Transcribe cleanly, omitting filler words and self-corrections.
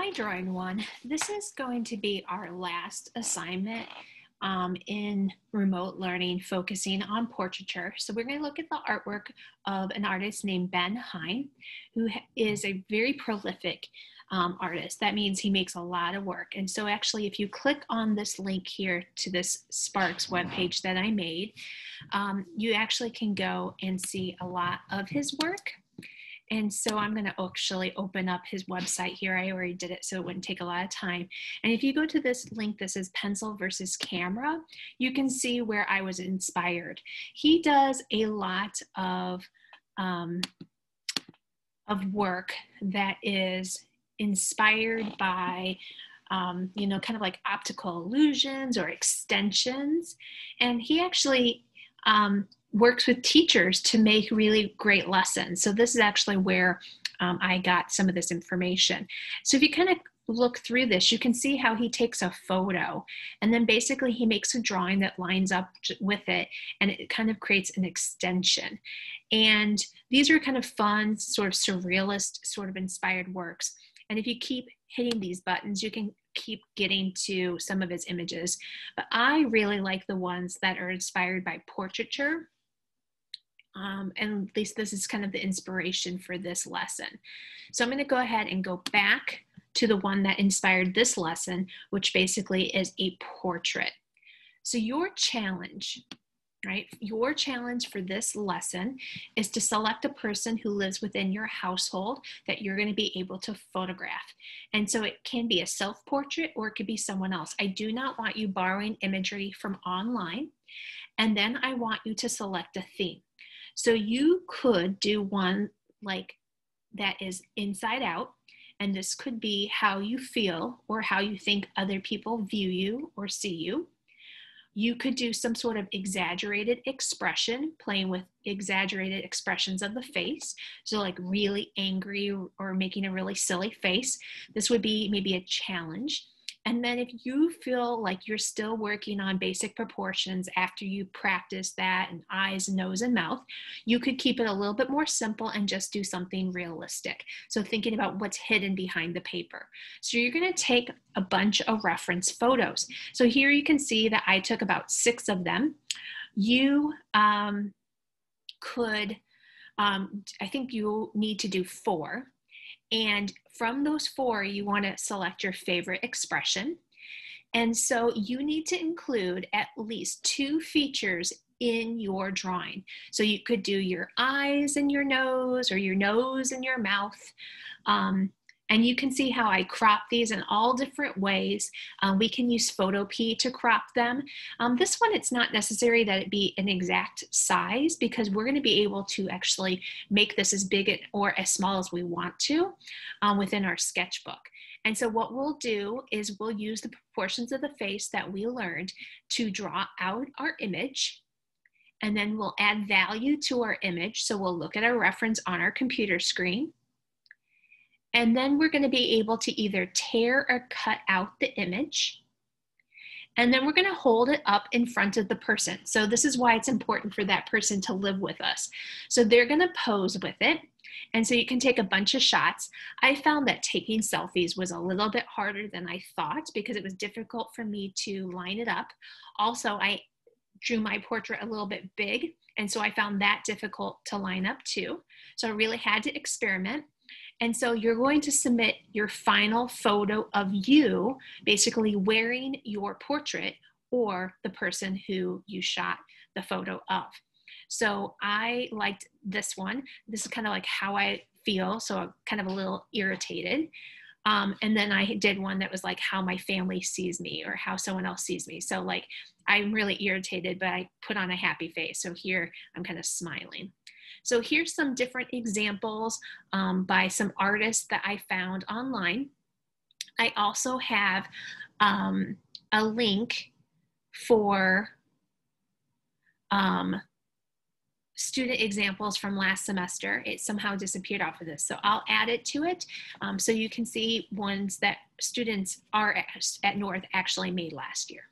Hi, Drawing One. This is going to be our last assignment in remote learning focusing on portraiture. So we're going to look at the artwork of an artist named Ben Heine, who is a very prolific artist. That means he makes a lot of work. And so actually, if you click on this link here to this Sparks webpage that I made, you actually can go and see a lot of his work. And so I'm going to actually open up his website here. I already did it, so it wouldn't take a lot of time. And if you go to this link that says pencil versus camera, you can see where I was inspired. He does a lot of work that is inspired by kind of like optical illusions or extensions. And he actually works with teachers to make really great lessons. So this is actually where I got some of this information. So if you kind of look through this, you can see how he takes a photo and then basically he makes a drawing that lines up with it, and it kind of creates an extension. And these are kind of fun, sort of surrealist, sort of inspired works. And if you keep hitting these buttons, you can keep getting to some of his images. But I really like the ones that are inspired by portraiture. And at least this is kind of the inspiration for this lesson. So I'm going to go ahead and go back to the one that inspired this lesson, which basically is a portrait. So your challenge, right? Your challenge for this lesson is to select a person who lives within your household that you're going to be able to photograph. And so it can be a self-portrait or it could be someone else. I do not want you borrowing imagery from online. And then I want you to select a theme. So you could do one like that is inside out, and this could be how you feel or how you think other people view you or see you. You could do some sort of exaggerated expression, playing with exaggerated expressions of the face. So like really angry or making a really silly face. This would be maybe a challenge. And then if you feel like you're still working on basic proportions after you practice that and eyes, nose, and mouth, you could keep it a little bit more simple and just do something realistic. So thinking about what's hidden behind the paper. So you're going to take a bunch of reference photos. So here you can see that I took about 6 of them. You could, I think you need to do 4. And from those 4, you want to select your favorite expression. And so you need to include at least 2 features in your drawing. So you could do your eyes and your nose, or your nose and your mouth. And you can see how I crop these in all different ways. We can use Photopea to crop them. This one, it's not necessary that it be an exact size because we're going to be able to actually make this as big or as small as we want to within our sketchbook. And so what we'll do is we'll use the proportions of the face that we learned to draw out our image. And then we'll add value to our image. So we'll look at our reference on our computer screen. And then we're going to be able to either tear or cut out the image. And then we're going to hold it up in front of the person. So this is why it's important for that person to live with us. So they're going to pose with it. And so you can take a bunch of shots. I found that taking selfies was a little bit harder than I thought because it was difficult for me to line it up. Also, I drew my portrait a little bit big. And so I found that difficult to line up too. So I really had to experiment. And so you're going to submit your final photo of you basically wearing your portrait or the person who you shot the photo of. So I liked this one. This is kind of like how I feel. So I'm kind of a little irritated. And then I did one that was like how my family sees me or how someone else sees me. So like I'm really irritated, but I put on a happy face. So here I'm kind of smiling. So here's some different examples by some artists that I found online. I also have a link for student examples from last semester. It somehow disappeared off of this. So I'll add it to it so you can see ones that students are at North actually made last year.